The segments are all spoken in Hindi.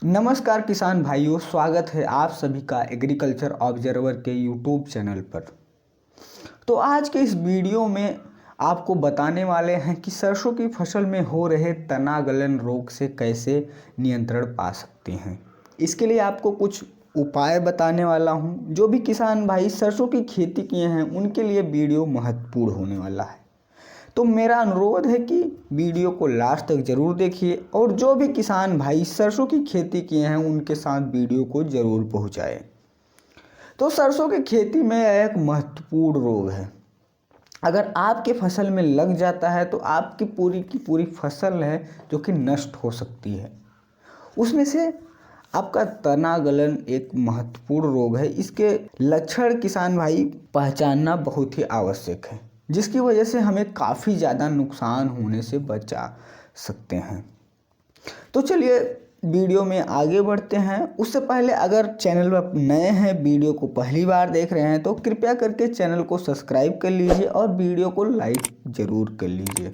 नमस्कार किसान भाइयों, स्वागत है आप सभी का एग्रीकल्चर ऑब्जर्वर के यूट्यूब चैनल पर। तो आज के इस वीडियो में आपको बताने वाले हैं कि सरसों की फसल में हो रहे तना गलन रोग से कैसे नियंत्रण पा सकते हैं। इसके लिए आपको कुछ उपाय बताने वाला हूं। जो भी किसान भाई सरसों की खेती किए हैं उनके लिए वीडियो महत्वपूर्ण होने वाला है। तो मेरा अनुरोध है कि वीडियो को लास्ट तक ज़रूर देखिए और जो भी किसान भाई सरसों की खेती किए हैं उनके साथ वीडियो को ज़रूर पहुंचाएं। तो सरसों की खेती में एक महत्वपूर्ण रोग है। अगर आपके फसल में लग जाता है तो आपकी पूरी की पूरी फसल है जो कि नष्ट हो सकती है। उसमें से आपका तना गलन एक महत्वपूर्ण रोग है। इसके लक्षण किसान भाई पहचानना बहुत ही आवश्यक है, जिसकी वजह से हमें काफ़ी ज़्यादा नुकसान होने से बचा सकते हैं। तो चलिए वीडियो में आगे बढ़ते हैं। उससे पहले अगर चैनल पर नए हैं, वीडियो को पहली बार देख रहे हैं तो कृपया करके चैनल को सब्सक्राइब कर लीजिए और वीडियो को लाइक ज़रूर कर लीजिए।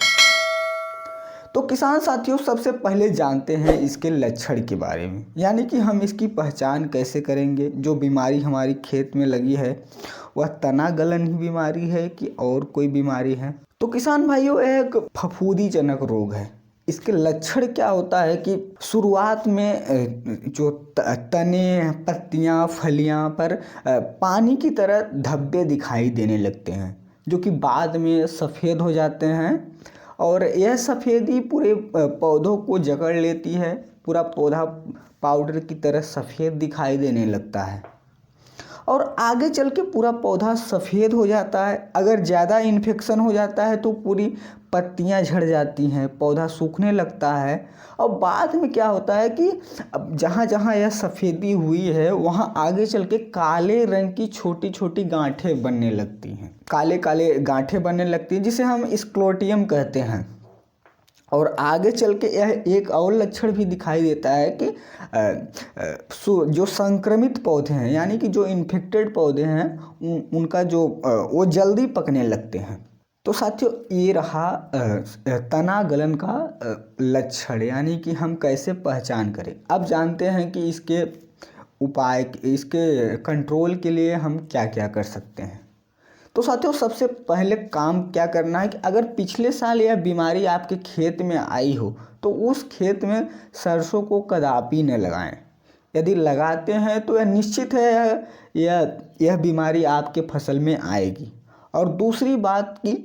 तो किसान साथियों, सबसे पहले जानते हैं इसके लक्षण के बारे में, यानी कि हम इसकी पहचान कैसे करेंगे। जो बीमारी हमारी खेत में लगी है वह तना गलन ही बीमारी है कि और कोई बीमारी है। तो किसान भाइयों, एक फफूंदीजनक रोग है। इसके लक्षण क्या होता है कि शुरुआत में जो तने, पत्तियां, फलियां पर पानी की तरह धब्बे दिखाई देने लगते हैं, जो कि बाद में सफ़ेद हो जाते हैं और यह सफ़ेदी पूरे पौधों को जकड़ लेती है। पूरा पौधा पाउडर की तरह सफ़ेद दिखाई देने लगता है और आगे चल के पूरा पौधा सफ़ेद हो जाता है। अगर ज़्यादा इन्फेक्शन हो जाता है तो पूरी पत्तियां झड़ जाती हैं, पौधा सूखने लगता है और बाद में क्या होता है कि अब जहाँ जहाँ यह सफ़ेदी हुई है वहाँ आगे चल के काले रंग की छोटी छोटी गांठें बनने लगती हैं। काले काले गांठें बनने लगती हैं जिसे हम स्क्लेरोटियम कहते हैं। और आगे चल के यह एक और लक्षण भी दिखाई देता है कि जो संक्रमित पौधे हैं, यानी कि जो इन्फेक्टेड पौधे हैं उनका जो वो जल्दी पकने लगते हैं। तो साथियों, ये रहा तना गलन का लक्षण, यानी कि हम कैसे पहचान करें। अब जानते हैं कि इसके उपाय, इसके कंट्रोल के लिए हम क्या क्या कर सकते हैं। तो साथियों, सबसे पहले काम क्या करना है कि अगर पिछले साल यह बीमारी आपके खेत में आई हो तो उस खेत में सरसों को कदापि न लगाएं। यदि लगाते हैं तो यह निश्चित है यह बीमारी आपके फसल में आएगी। और दूसरी बात कि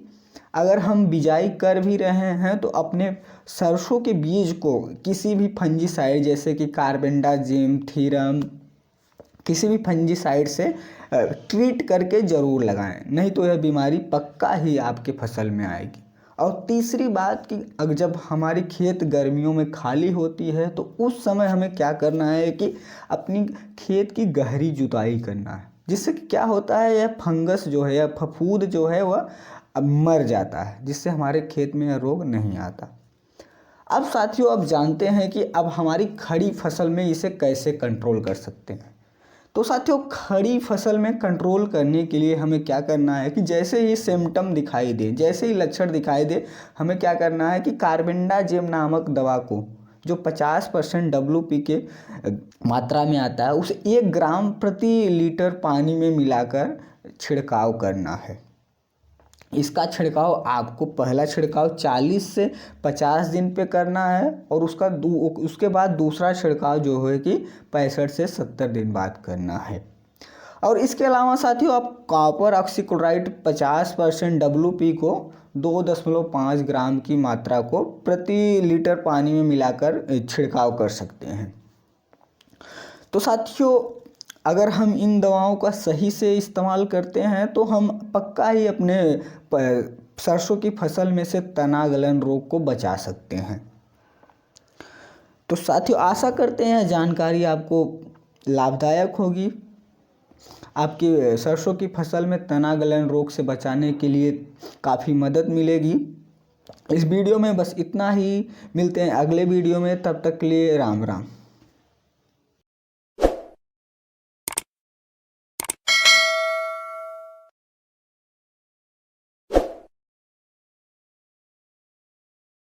अगर हम बिजाई कर भी रहे हैं तो अपने सरसों के बीज को किसी भी फंजीसाइड जैसे कि कार्बेंडाजिम, थीरम, किसी भी फंजीसाइड से ट्रीट करके ज़रूर लगाएं, नहीं तो यह बीमारी पक्का ही आपके फसल में आएगी। और तीसरी बात कि अगर जब हमारी खेत गर्मियों में खाली होती है तो उस समय हमें क्या करना है कि अपनी खेत की गहरी जुताई करना है, जिससे कि क्या होता है, यह फंगस जो है या फफूंद जो है वह मर जाता है, जिससे हमारे खेत में यह रोग नहीं आता। अब साथियों, अब जानते हैं कि अब हमारी खड़ी फसल में इसे कैसे कंट्रोल कर सकते हैं। तो साथियों, खड़ी फसल में कंट्रोल करने के लिए हमें क्या करना है कि जैसे ही सिम्टम दिखाई दे, जैसे ही लक्षण दिखाई दे, हमें क्या करना है कि कार्बेंडाजिम नामक दवा को, जो 50% WP के मात्रा में आता है, उसे 1 ग्राम प्रति लीटर पानी में मिलाकर छिड़काव करना है। इसका छिड़काव आपको पहला छिड़काव 40 से 50 दिन पे करना है और उसके बाद दूसरा छिड़काव जो है कि 65 से 70 दिन बाद करना है। और इसके अलावा साथियों, आप कॉपर ऑक्सीक्लोराइड 50% WP को 2.5 ग्राम की मात्रा को प्रति लीटर पानी में मिलाकर छिड़काव कर सकते हैं। तो साथियों, अगर हम इन दवाओं का सही से इस्तेमाल करते हैं तो हम पक्का ही अपने सरसों की फसल में से तना गलन रोग को बचा सकते हैं। तो साथियों, आशा करते हैं जानकारी आपको लाभदायक होगी। आपकी सरसों की फसल में तना गलन रोग से बचाने के लिए काफ़ी मदद मिलेगी। इस वीडियो में बस इतना ही। मिलते हैं अगले वीडियो में, तब तक के लिए राम राम।